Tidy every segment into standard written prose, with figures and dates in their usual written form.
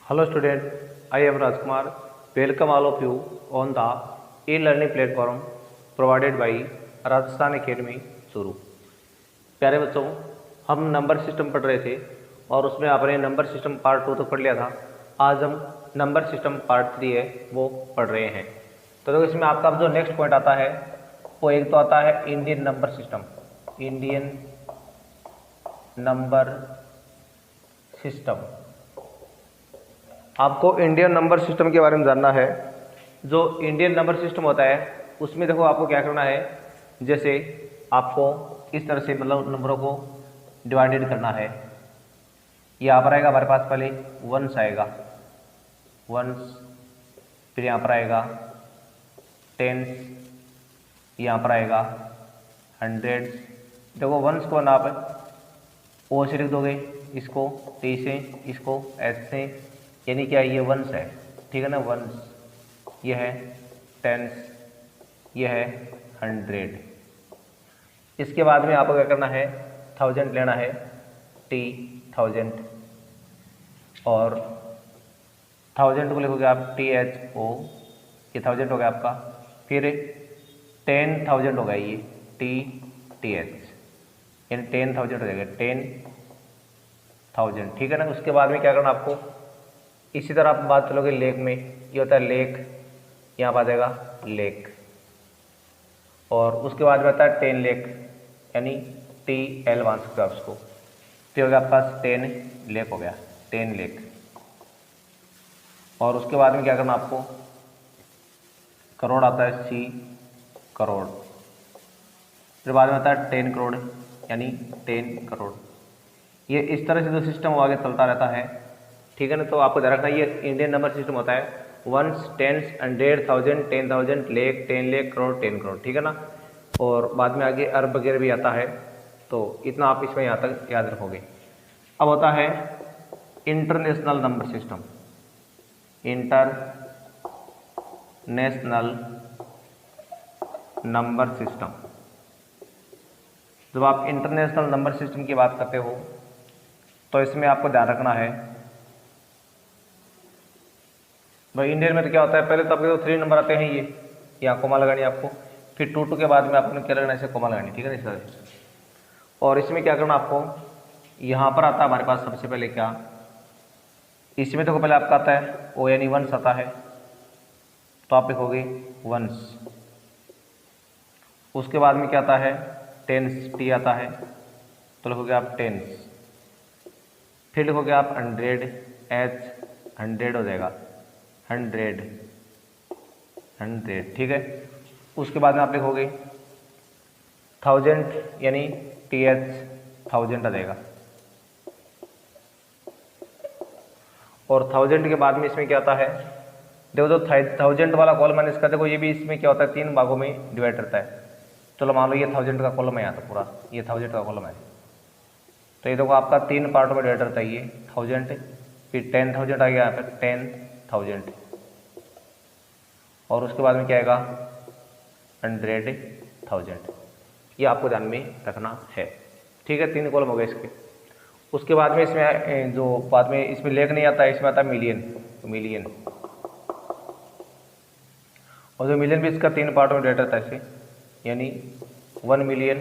Hello student, I am Rajkumar. Welcome all of you on the e-learning platform provided by Rajasthan academy Churu. प्यारे बच्चों, हम number system पढ़ रहे थे और उसमें आपने नंबर सिस्टम पार्ट 2 तो पढ़ लिया था। आज हम नंबर सिस्टम पार्ट 3 है वो पढ़ रहे हैं। तो देखो इसमें आपका जो नेक्स्ट पॉइंट आता है वो एक तो आता है Indian number system. Indian number system, आपको इंडियन नंबर सिस्टम के बारे में जानना है। जो इंडियन नंबर सिस्टम होता है उसमें देखो आपको क्या करना है, जैसे आपको इस तरह से मतलब नंबरों को डिवाइडेड करना है। यहाँ पर आएगा हमारे पास पहले वंस आएगा, वंस, फिर यहाँ पर आएगा टेंस, यहाँ पर आएगा हंड्रेड। देखो वंस को आप ओ से लिख दोगे, इसको टी से, इसको एस से, यानी क्या ये वंस है, ठीक है ना, वंस। ये है टेंस, ये है हंड्रेड। इसके बाद में आपको क्या करना है, थाउजेंड लेना है, टी थाउजेंड, और थाउजेंड को लिखोगे आप टी एच ओ, ये थाउजेंड हो गया आपका। फिर 10,000 होगा ये टी टी एच, यानी 10,000 हो जाएगा, 10,000, ठीक है ना। उसके बाद में क्या करना आपको, इसी तरह आप बात चलोगे लेक में, ये होता है लेक, यहाँ पर आ जाएगा लेक। और उसके बाद में आता है 10 लेक, यानी टी एल मान सकते हो आप उसको, तो हो गया आपके पास 10 लेक हो गया, 10 लेक। और उसके बाद में क्या करना आपको, करोड़ आता है सी करोड़, फिर बाद में आता है 10 करोड़, यानी 10 करोड़। ये इस तरह से जो सिस्टम वो आगे चलता रहता है, ठीक है ना। तो आपको ध्यान रखना ये इंडियन नंबर सिस्टम होता है, ones, tens, hundred, thousand, 10,000, lakh, 10 lakh, crore, 10 crore, ठीक है ना। और बाद में आगे अरब वगैरह भी आता है, तो इतना आप इसमें यहाँ तक याद रखोगे। अब होता है international number system. International number system, जब आप इंटरनेशनल नंबर सिस्टम की बात करते हो तो इसमें आपको ध्यान रखना है भाई, इंडियन में तो क्या होता है, पहले तो आपके तो 3 नंबर आते हैं, ये यहाँ कोमा लगानी है आपको, फिर 2 के बाद में आपने क्या लगना है, ऐसे कोमा लगानी, ठीक है ना, इस तरह से। और इसमें क्या करना आपको, यहाँ पर आता है हमारे पास सबसे पहले क्या, इसमें तो पहले आपका आता है ओ, यानी वंस आता है, तो आप लिखोगे वंस। उसके बाद में क्या आता है, टेंस, टी आता है, तो लिखोगे आप टेंस। फिर लिखोगे आप हंड्रेड, एच, हंड्रेड हो जाएगा, हंड्रेड, हंड्रेड, ठीक है। उसके बाद में आप लिखोगे थाउजेंड, यानी टी एच, थाउजेंड आ जाएगा। और थाउजेंड के बाद में इसमें क्या आता है, देखो जो थाउजेंड वाला कॉलम है इसका, देखो ये भी इसमें क्या होता है, 3 भागों में डिवाइड करता है। चलो मान लो ये थाउजेंड का कॉलम है, यहाँ तो पूरा ये थाउजेंड का कॉलम है, तो ये देखो आपका 3 पार्टों में डिवाइड करता है, ये थाउजेंड, फिर 10,000 आ गया यहाँ पर 10,000, और उसके बाद में क्या आएगा 100,000। ये आपको ध्यान में रखना है, ठीक है। 3 कॉलम हो गए इसके। उसके बाद में इसमें जो बाद में इसमें लेख नहीं आता है, इसमें आता है मिलियन, तो मिलियन, और जो मिलियन भी इसका 3 पार्टों में डिवाइड रहता है ऐसे, यानी 1 मिलियन,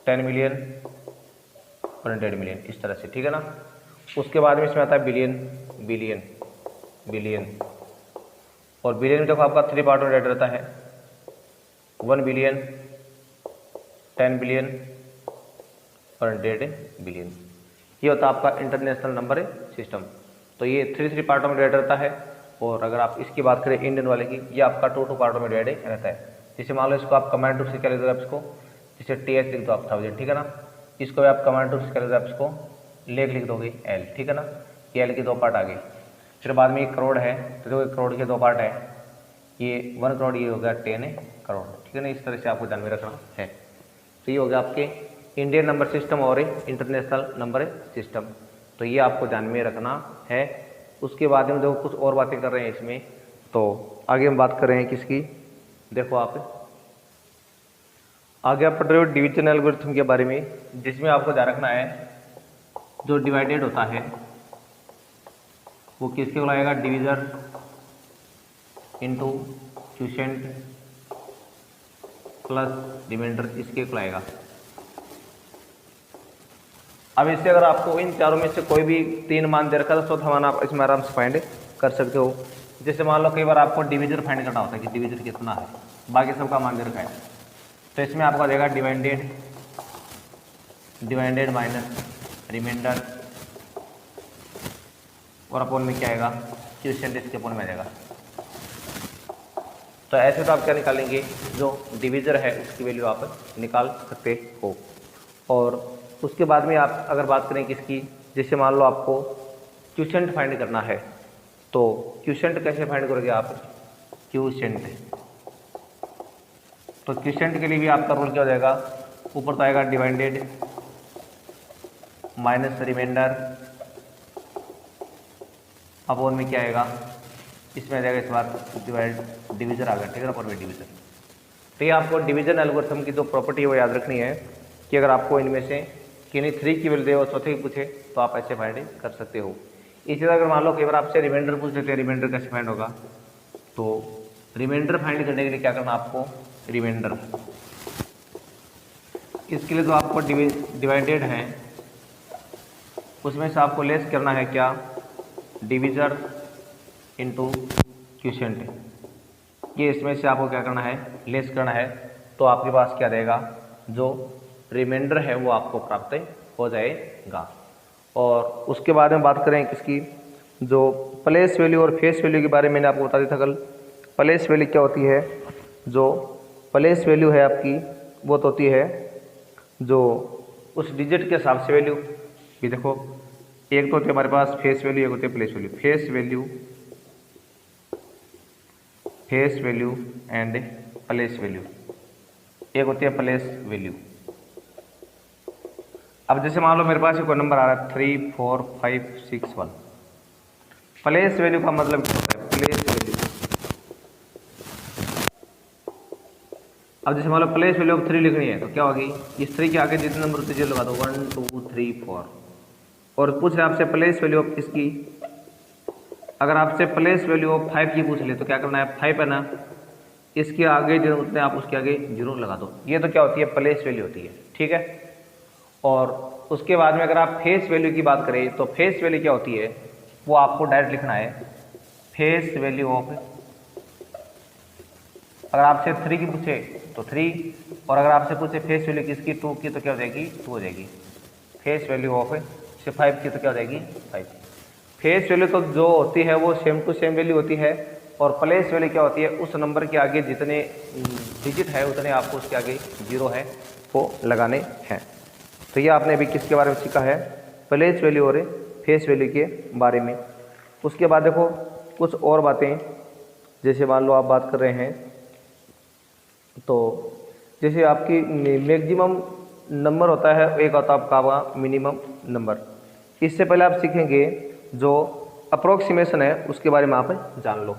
10 मिलियन और 100 मिलियन, इस तरह से, ठीक है ना। उसके बाद में इसमें आता है बिलियन, बिलियन, बिलियन, और बिलियन में देखो आपका 3 पार्ट में डिवाइड रहता है, 1 बिलियन, 10 बिलियन और 100 बिलियन। ये होता है आपका इंटरनेशनल नंबर सिस्टम। तो ये 3 पार्टों में डिवाइड रहता है। और अगर आप इसकी बात करें इंडियन वाले की, ये आपका 2 पार्टों में डिवाइड रहता है। जैसे मान लो इसको आप कमांड रूप से क्या लिख दो आप इसको, जैसे टी एच लिख दो आप थाउजेंड, ठीक है ना। इसको भी आप कमांड रूप से क्या लिख दो आप इसको लेख लिख दोगे एल, ठीक है ना। ये एल के 2 पार्ट आ गए। फिर बाद में 1 करोड़ है, तो देखो 1 करोड़ के 2 पार्ट है, ये 1 करोड़, ये हो गया 10 करोड़, ठीक है ना। इस तरह से आपको ध्यान में रखना है। तो ये हो गया आपके इंडियन नंबर सिस्टम और इंटरनेशनल नंबर सिस्टम, तो ये आपको ध्यान में रखना है। उसके बाद में देखो कुछ और बातें कर रहे हैं इसमें, तो आगे हम बात कर रहे हैं किसकी, देखो आप आगे आप पढ़ रहे हो डिवीजन एल्गोरिथम के बारे में, जिसमें आपको ध्यान रखना है जो डिवाइडेड होता है, वो किसके को आएगा, divisor into quotient plus remainder, इसके को आएगा। अब इससे अगर आपको इन चारों में से कोई भी 3 मान दे रखा है तो हम आप इसमें आराम से फाइंड कर सकते हो। जैसे मान लो कई बार आपको डिविजर फाइंड करना होता है कि डिविजर कितना है, बाकी सबका मान दे रखा है, तो इसमें आपका देगा डिवाइडेड माइनस रिमाइंडर और अपोन में क्या आएगा, क्वोशिएंट इसके अपोन में आ जाएगा। तो ऐसे तो आप क्या निकालेंगे, जो डिविजर है उसकी वैल्यू आप निकाल सकते हो। और उसके बाद में आप अगर बात करें किसकी, जैसे मान लो आपको क्वोशिएंट फाइंड करना है, तो क्वोशिएंट कैसे फाइंड करोगे आप, क्वोशिएंट, तो क्वोशिएंट के लिए भी आपका रूल क्या हो जाएगा, ऊपर तो आएगा डिवाइडेड माइनस रिमाइंडर अपोन में क्या आएगा, इसमें आ जाएगा इस बार डिविजन आ गया, ठीक है ना, पर डिविजन। तो ये आपको डिवीजन एल्गोरिथम की जो प्रॉपर्टी है वो याद रखनी है कि अगर आपको इनमें से किन्हीं 3 की वैल्यू दे और चौथे की पूछे तो आप ऐसे फाइंड कर सकते हो। इसी तरह अगर मान लो कई बार आपसे रिमाइंडर पूछ लेते हैं, रिमाइंडर कैसे फाइंड होगा, तो रिमाइंडर फाइंड करने के लिए क्या करना आपको, रिमाइंडर, इसके लिए तो आपको डिवाइडेड है उसमें से आपको लेस करना है क्या, डिविजर इंटू क्वोशिएंट, ये इसमें से आपको क्या करना है, लेस करना है, तो आपके पास क्या रहेगा, जो रिमाइंडर है वो आपको प्राप्त हो जाएगा। और उसके बाद में बात करें किसकी, जो प्लेस वैल्यू और फेस वैल्यू के बारे में मैंने आपको बता दिया था कल। प्लेस वैल्यू क्या होती है, जो प्लेस वैल्यू है आपकी वो तो होती है जो उस डिजिट के हिसाब से वैल्यू, भी देखो एक तो होती है हमारे पास फेस वैल्यू, एक होती है place value. Face value and place value, एक होती है प्लेस वैल्यू। अब जैसे मान लो मेरे पास कोई नंबर आ रहा है 3 4 5 6 1, प्लेस वैल्यू का मतलब क्या होता है, प्लेस वैल्यू। अब जैसे मान लो प्लेस वैल्यू ऑफ 3 लिखनी है तो क्या होगी, इस 3 के आगे जितने नंबर होते हैं लगा दो 1 2 3 4, और पूछ रहे आपसे प्लेस वैल्यू ऑफ किसकी, अगर आपसे प्लेस वैल्यू ऑफ 5 की पूछ ले तो क्या करना है, 5 है ना, इसके आगे जो उतने आप उसके आगे 0 लगा दो। ये तो क्या होती है, प्लेस वैल्यू होती है, ठीक है। और उसके बाद में अगर आप फेस वैल्यू की बात करें तो फेस वैल्यू क्या होती है, वो आपको डायरेक्ट लिखना है, फेस वैल्यू ऑफ, अगर आपसे 3 की पूछे तो 3, और अगर आपसे पूछे फेस वैल्यू किसकी 2 की तो क्या हो जाएगी, 2 हो जाएगी। फेस वैल्यू ऑफ 5 की तो क्या हो जाएगी, 5। फेस वैल्यू तो जो होती है वो सेम टू सेम वैल्यू होती है, और प्लेस वैल्यू क्या होती है, उस नंबर के आगे जितने डिजिट है उतने आपको उसके आगे 0 है वो लगाने हैं। तो ये आपने अभी किसके बारे में सीखा है, प्लेस वैल्यू और फेस वैल्यू के बारे में। उसके बाद देखो कुछ और बातें, जैसे मान लो आप बात कर रहे हैं तो जैसे आपकी मैक्सिमम नंबर होता है, एक होता है आपका मिनिमम नंबर। इससे पहले आप सीखेंगे जो अप्रोक्सीमेशन है उसके बारे में आप जान लो।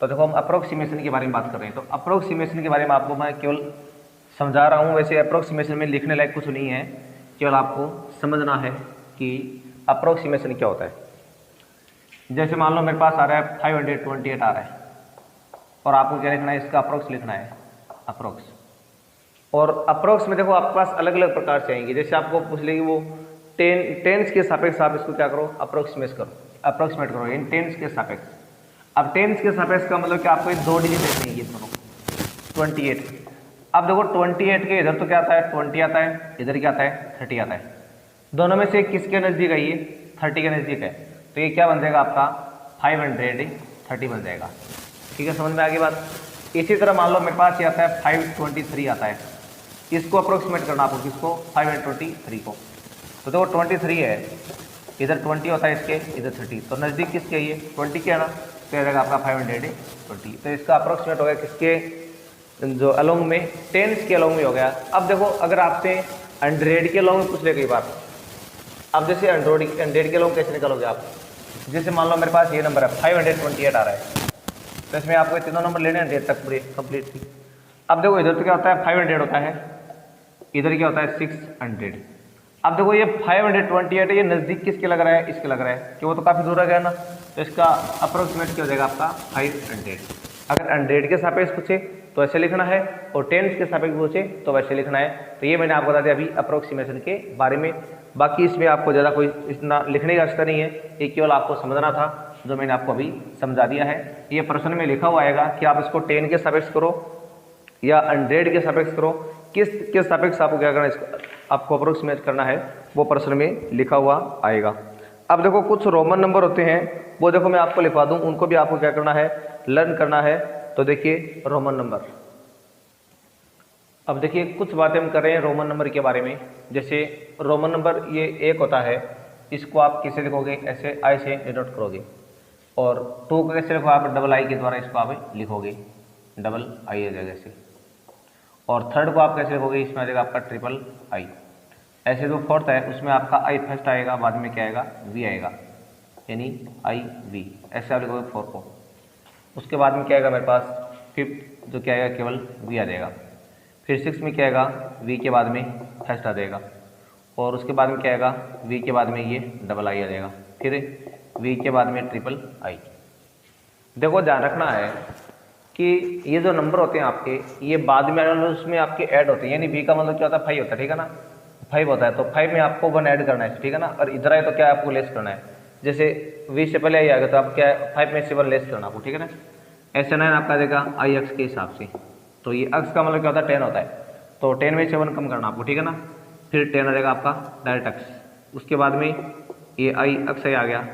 तो देखो हम अप्रोक्सीमेशन के बारे में बात कर रहे हैं, तो अप्रोक्सीमेशन के बारे में आपको मैं केवल समझा रहा हूँ, वैसे अप्रोक्सीमेशन में लिखने लायक कुछ नहीं है, केवल आपको समझना है कि अप्रोक्सीमेशन क्या होता है। जैसे मान लो मेरे पास आ रहा है 528 आ रहा है, और आपको क्या लिखना है, इसका अप्रोक्स लिखना है, अप्रोक्स। और अप्रोक्स में देखो आपके पास अलग अलग प्रकार से आएंगे, जैसे आपको पूछ लेगी वो टेंस के सापेक्ष आप इसको क्या करो, अप्रोक्सीमेट करो इन टेंस के सापेक्ष। अब टेंस के सापेक्ष का मतलब कि आपको 2 डिजिट देखने ये दोनों 28। अब देखो 28 के इधर तो क्या आता है, 20 आता है, इधर क्या आता है, 30 आता है। दोनों में से किसके नज़दीक है, ये 30 के नज़दीक है, तो ये क्या बन जाएगा आपका 530 बन जाएगा। ठीक है, समझ में आ गई बात। इसी तरह मान लो मेरे पास ये आता है 523 आता है, इसको अप्रोक्सीमेट करना आपको, किसको, 523 को। तो देखो 23 है, इधर 20 होता है इसके, इधर 30, तो नज़दीक किसके है, ये 20 के है ना, तो यह रहेगा आपका 520। तो इसका अप्रोक्सीमेट हो गया किसके, जो अलोंग में, टेंस के अलोंग में हो गया। अब देखो अगर आपसे 100 के अलोंग में पूछ ले कई बार, अब जैसे 100 के अलोंग कैसे निकालोगे आप, जैसे मान लो मेरे पास ये नंबर है 528 आ रहा है, तो इसमें आपको तीनों नंबर लेने हैं 100 तक पूरे कंप्लीट थी। अब देखो इधर तो क्या होता है 500 होता है, इधर क्या होता है 600। अब देखो ये 528 है, ये नज़दीक किसके लग रहा है, इसके लग रहा है कि वो तो काफ़ी दूर आ गया ना, तो इसका अप्रोक्सीमेट क्या हो जाएगा आपका 500। अगर 100 के सापेक्ष पूछे तो ऐसे लिखना है और 10 के सापेक्ष पूछे तो वैसे लिखना है। तो ये मैंने आपको बता दिया अभी अप्रोक्सीमेशन के बारे में। बाकी इसमें आपको ज़्यादा कोई इतना लिखने का आवश्यकता नहीं है, ये केवल आपको समझना था जो मैंने आपको अभी समझा दिया है। ये प्रश्न में लिखा हुआ आएगा कि आप इसको 10 के सापेक्ष करो या 100 के सापेक्ष करो, किस सापेक्ष आपको क्या करना है, इसको आपको अप्रोक्सीमेट करना है, वो प्रश्न में लिखा हुआ आएगा। अब देखो कुछ रोमन नंबर होते हैं, वो देखो मैं आपको लिखवा दूं, उनको भी आपको क्या करना है, लर्न करना है। तो देखिए रोमन नंबर, अब देखिए कुछ बातें हम कर रहे हैं रोमन नंबर के बारे में। जैसे रोमन नंबर ये 1 होता है, इसको आप किसे लिखोगे, ऐसे आई से डिनोट करोगे। और 2 को कैसे लिखो, आप डबल आई के द्वारा इसको आप लिखोगे, डबल आई आ जाएगा ऐसे। और 3rd को आप कैसे लिखोगे, इसमें आ जाएगा आपका ट्रिपल आई। ऐसे जो 4th है उसमें आपका आई फर्स्ट आएगा, बाद में क्या आएगा, वी आएगा, यानी आई वी, ऐसे आप लिखोगे 4 को। उसके बाद में क्या आएगा मेरे पास 5th, जो क्या आएगा केवल वी आ जाएगा। फिर 6 में क्या आएगा, वी के बाद में फर्स्ट आ जाएगा। और उसके बाद में क्या आएगा, वी के बाद में ये डबल आई आ जाएगा। फिर वी के बाद में ट्रिपल आई। देखो ध्यान रखना है कि ये जो नंबर होते हैं आपके, ये बाद में उसमें आपके ऐड होते हैं, यानी वी का मतलब क्या होता है, 5 होता है, ठीक है ना, 5 होता है। तो 5 में आपको 1 ऐड करना है, ठीक है ना। और इधर आए तो क्या आपको लेस करना है, जैसे वी से पहले आई आ गया तो आप क्या 5 में से 1 लेस करना आपको, ठीक है ना। ऐसे 9 आपका आ जाएगा आई एक्स के हिसाब से। तो ये एक्स का मतलब क्या होता है, 10 होता है, तो 10 में से 1 कम करना आपको, ठीक है ना। फिर 10 आ जाएगा आपका डायरेक्ट एक्स। उसके बाद में ये आई एक्स आ गया।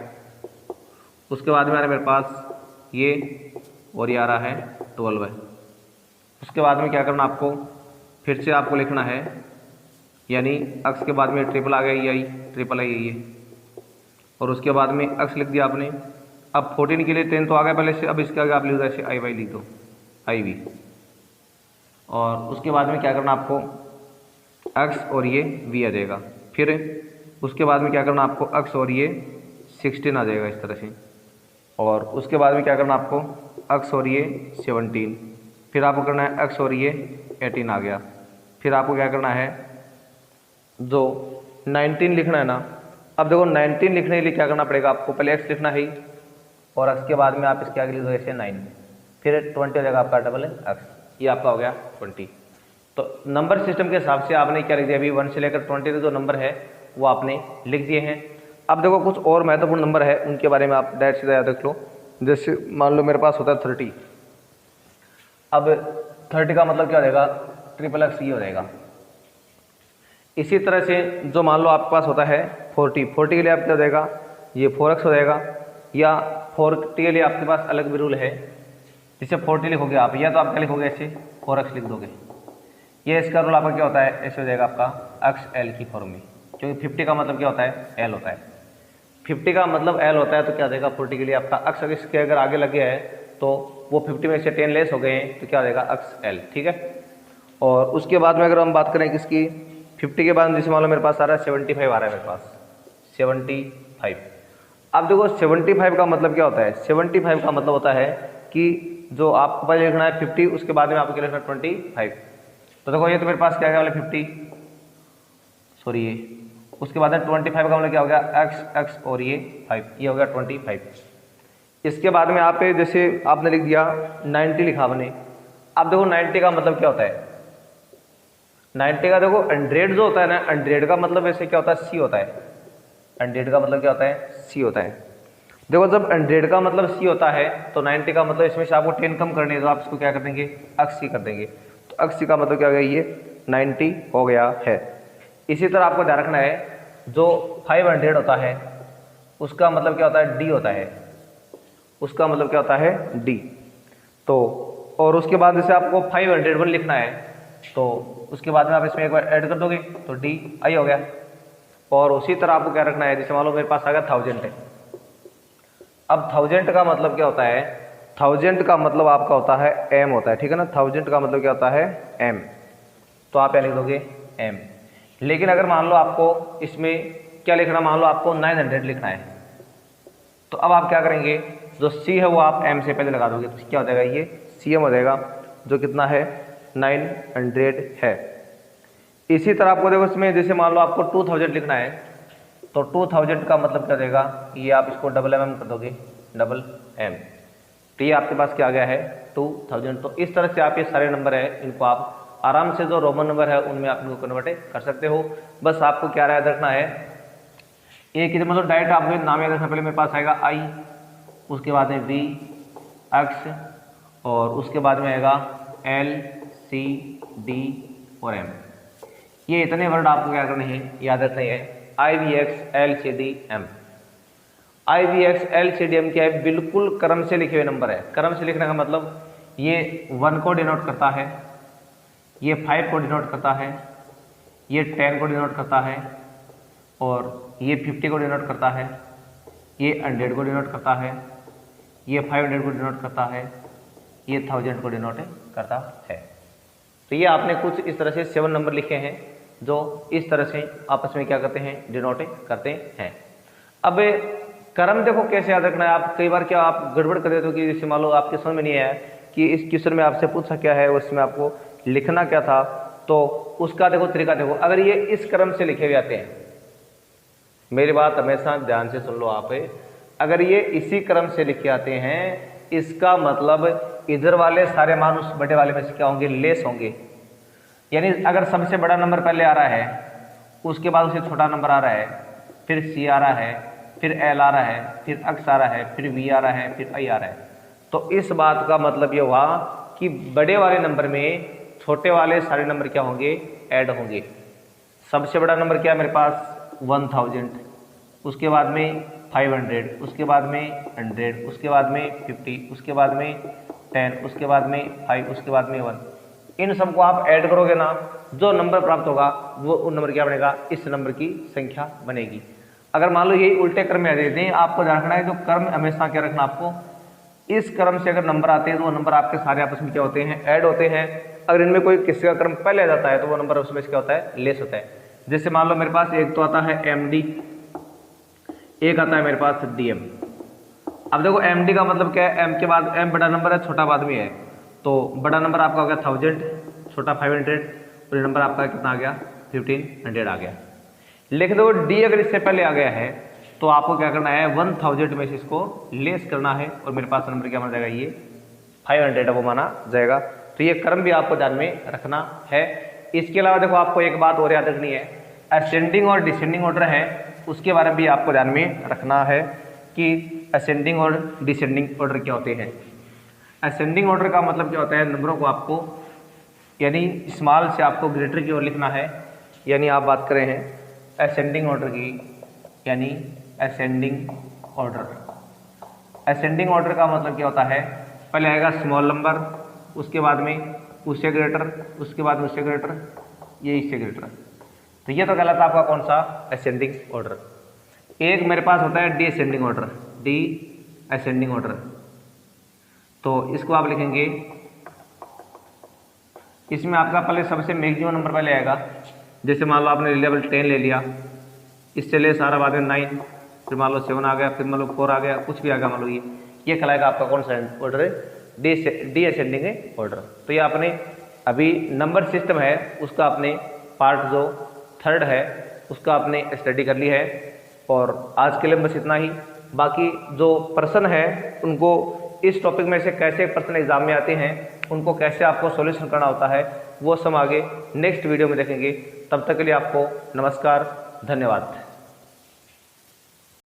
उसके बाद में आ रहा है मेरे पास ये, और ये आ रहा है 12 है। उसके बाद में क्या करना आपको, फिर से आपको लिखना है, यानी एक्स के बाद में ट्रिपल आ गया, ये आई ट्रिपल आई ये। और उसके बाद में एक्स लिख दिया आपने। अब 14 के लिए 10 तो आ गया पहले से, अब इसके आगे आप लिख दो ऐसे आई वाई लिख दो, आई वी। और उसके बाद में क्या करना आपको, एक्स और ये वी आ जाएगा। फिर उसके बाद में क्या करना आपको, एक्स और ये 16 आ जाएगा इस तरह से। और उसके बाद में क्या करना आपको, एक्स और ये 17। फिर आपको करना है एक्स और ये 18 आ गया। फिर आपको क्या करना है, जो 19 लिखना है ना। अब देखो 19 लिखने के लिए क्या करना पड़ेगा आपको, पहले एक्स लिखना है और एक्स के बाद में आप इसके आगे लिख दो ऐसे 9। फिर 20 हो जाएगा आपका डबल एक्स, ये आपका हो गया 20। तो नंबर सिस्टम के हिसाब से आपने क्या लिख दिया, अभी 1 से लेकर 20 तक जो नंबर है वो आपने लिख दिए हैं। अब देखो कुछ और महत्वपूर्ण नंबर है, उनके बारे में आप डायरेक्ट सीधा याद रख लो। जैसे मान लो मेरे पास होता है 30। अब 30 का मतलब क्या हो जाएगा, ट्रिपल एक्स ये हो जाएगा। इसी तरह से जो मान लो आपके पास होता है 40 के लिए आप क्या हो जाएगा, ये 4x हो जाएगा। या 40 के लिए आपके पास अलग भी रूल है, जिसे 40 लिखोगे आप, या तो आप क्या लिखोगे ऐसे 4x लिख दोगे। ये इसका रूल आपका क्या होता है, ऐसे हो जाएगा आपका एक्स एल की फॉर्म में, क्योंकि 50 का मतलब क्या होता है, एल होता है। 50 का मतलब एल होता है, तो क्या हो जाएगा 40 के लिए आपका एक्स इसके अगर आगे लग गया है तो वो 50 में से 10 लेस हो गए हैं, तो क्या हो जाएगा एक्स एल, ठीक है। और उसके बाद में अगर हम बात करें किसकी, 50 के बाद जैसे मान लो मेरे पास आ रहा है 75 आ रहा है मेरे पास 75। अब देखो 75 का मतलब क्या होता है, 75 का मतलब होता है कि जो आपको पहले लिखना है 50, उसके बाद में आपको क्या लिखना है 25। तो देखो ये तो मेरे पास क्या है 50, सॉरी ये, उसके बाद में 25 का मतलब क्या हो गया, एक्स और ये 5, ये हो गया 25। इसके बाद में आप जैसे आपने लिख दिया 90 लिखा आपने। अब देखो 90 का मतलब क्या होता है, 90 का देखो 100 जो होता है ना, 100 का मतलब ऐसे क्या होता है, सी होता है। 100 का मतलब क्या होता है, सी होता है। देखो जब 100 का मतलब सी होता है तो 90 का मतलब इसमें से आपको 10 कम करने, तो आप इसको क्या कर देंगे, एक्स सी कर देंगे। तो एक्स सी का मतलब क्या हो गया, ये 90 हो गया है। इसी तरह आपको ध्यान रखना है, जो 500 होता है उसका मतलब क्या होता है, डी होता है, उसका मतलब क्या होता है, डी। तो और उसके बाद जैसे आपको 501 लिखना है, तो उसके बाद में आप इसमें एक बार ऐड कर दोगे तो डी आई हो गया। और उसी तरह आपको क्या रखना है, जैसे मान लो मेरे पास आ गया 1000 है। अब 1000 का मतलब क्या होता है, 1000 का मतलब आपका होता है एम होता है, ठीक है ना। 1000 का मतलब क्या होता है, एम। तो आप क्या लिख दोगे, एम। लेकिन अगर मान लो आपको इसमें क्या लिखना, मान लो आपको 900 लिखना है, तो अब आप क्या करेंगे, जो सी है वो आप एम से पहले लगा दोगे, तो क्या हो जाएगा, ये सी एम हो जाएगा, जो कितना है 900 है। इसी तरह आपको देखो इसमें जैसे मान लो आपको 2000 लिखना है, तो 2000 का मतलब क्या देगा, ये आप इसको डबल एम कर दोगे, M। तो ये आपके पास क्या आ गया है 2000। तो इस तरह से आप ये सारे नंबर है इनको आप आराम से जो रोमन नंबर है उनमें आप इनको कन्वर्ट कर सकते हो। बस आपको क्या याद रखना है, एक ही मतलब डायरेक्ट आपको नाम याद रखना। पहले मेरे पास आएगा I, उसके बाद में V, X और उसके बाद में आएगा L, C, D और M। ये इतने वर्ड आपको क्या करने हैं, याद रखने हैं। I, V, X, L, C, D, M। I, V, X, L, C, D, M क्या है, बिल्कुल क्रम से लिखे हुए नंबर है। क्रम से लिखने का मतलब ये 1 को डिनोट करता है, ये 5 को डिनोट करता है, ये 10 को डिनोट करता है और ये 50 को डिनोट करता है, ये 100 को डिनोट करता है, ये 500 को डिनोट करता है, ये 1000 को डिनोट करता है। तो ये आपने कुछ इस तरह से 7 नंबर लिखे हैं जो इस तरह से आपस में क्या करते हैं, डिनोट करते हैं। अब क्रम देखो कैसे याद रखना है। आप कई बार क्या आप गड़बड़ कर देते हो कि जैसे मान लो आपके समझ में नहीं आया कि इस क्वेश्चन में आपसे पूछा क्या है, उसमें आपको लिखना क्या था, तो उसका देखो तरीका देखो। अगर ये इस क्रम से लिखे हुए आते हैं, मेरी बात हमेशा ध्यान से सुन लो आप, अगर ये इसी क्रम से लिखे आते हैं इसका मतलब इधर वाले सारे मान उस बड़े वाले में से क्या होंगे, लेस होंगे। यानी अगर सबसे बड़ा नंबर पहले आ रहा है, उसके बाद उसे छोटा नंबर आ रहा है, फिर C आ रहा है, फिर L आ रहा है, फिर X आ रहा है, फिर V आ रहा है, फिर I आ रहा है, तो इस बात का मतलब ये हुआ कि बड़े वाले नंबर में छोटे वाले सारे नंबर क्या होंगे, ऐड होंगे। सबसे बड़ा नंबर क्या है मेरे पास 1000, उसके बाद में 500, उसके बाद में 100, उसके बाद में 50, उसके बाद में 10, उसके बाद में 5, उसके बाद में 1। इन सबको आप ऐड करोगे ना, जो नंबर प्राप्त होगा वो उन नंबर क्या बनेगा, इस नंबर की संख्या बनेगी। अगर मान लो यही उल्टे क्रम में आ देते हैं, आपको ध्यान रखना है जो क्रम हमेशा क्या रखना आपको, इस क्रम से अगर नंबर आते हैं तो वो नंबर आपके सारे आपस में क्या होते हैं, ऐड होते हैं। अगर इनमें कोई किसी का क्रम पहले आ जाता है तो वो नंबर उसमें क्या होता है, लेस होता है। जैसे मान लो मेरे पास एक तो आता है MD, एक आता है मेरे पास DM। अब देखो MD का मतलब क्या है, M के बाद M बड़ा नंबर है, छोटा बाद में है, तो बड़ा नंबर आपका हो गया 1000, छोटा 500 और ये नंबर आपका कितना आ गया 1500 आ गया। लेकिन देखो D अगर इससे पहले आ गया है तो आपको क्या करना है, 1000 में से इसको लेस करना है और मेरे पास नंबर क्या माना जाएगा, ये 500 वो माना जाएगा। तो ये क्रम भी आपको ध्यान में रखना है। इसके अलावा देखो आपको एक बात और याद रखनी है, असेंडिंग और डिसेंडिंग ऑर्डर है, उसके बारे में भी आपको ध्यान में रखना है कि असेंडिंग और डिसेंडिंग ऑर्डर क्या होते हैं। असेंडिंग ऑर्डर का मतलब क्या होता है, नंबरों को आपको यानी स्मॉल से आपको ग्रेटर की ओर लिखना है। यानी आप बात करें हैं असेंडिंग ऑर्डर की, यानी असेंडिंग ऑर्डर। असेंडिंग ऑर्डर का मतलब क्या होता है, पहले आएगा स्मॉल नंबर, उसके बाद में उससे ग्रेटर, उसके बाद में उससे ग्रेटर, ये इससे ग्रेटर। तो ये तो कहलाता है आपका कौन सा, असेंडिंग ऑर्डर। एक मेरे पास होता है D ascending order, D ascending order. तो इसको आप लिखेंगे, इसमें आपका पहले सबसे मैक्सिमम नंबर पहले आएगा। जैसे मान लो आपने लेवल 10 ले लिया, इससे ले सारा बाद में 9, फिर मान लो 7 आ गया, फिर मान लो 4 आ गया, कुछ भी आ गया मान लो, ये कहलाएगा आपका कौन सा ऑर्डर है, डी असेंडिंग ऑर्डर। तो ये आपने अभी नंबर सिस्टम है उसका आपने पार्ट जो 3rd है उसका आपने स्टडी कर ली है। और आज के लिए बस इतना ही। बाकी जो प्रश्न है उनको इस टॉपिक में से कैसे प्रश्न एग्जाम में आते हैं, उनको कैसे आपको सॉल्यूशन करना होता है, वो सब आगे नेक्स्ट वीडियो में देखेंगे। तब तक के लिए आपको नमस्कार, धन्यवाद।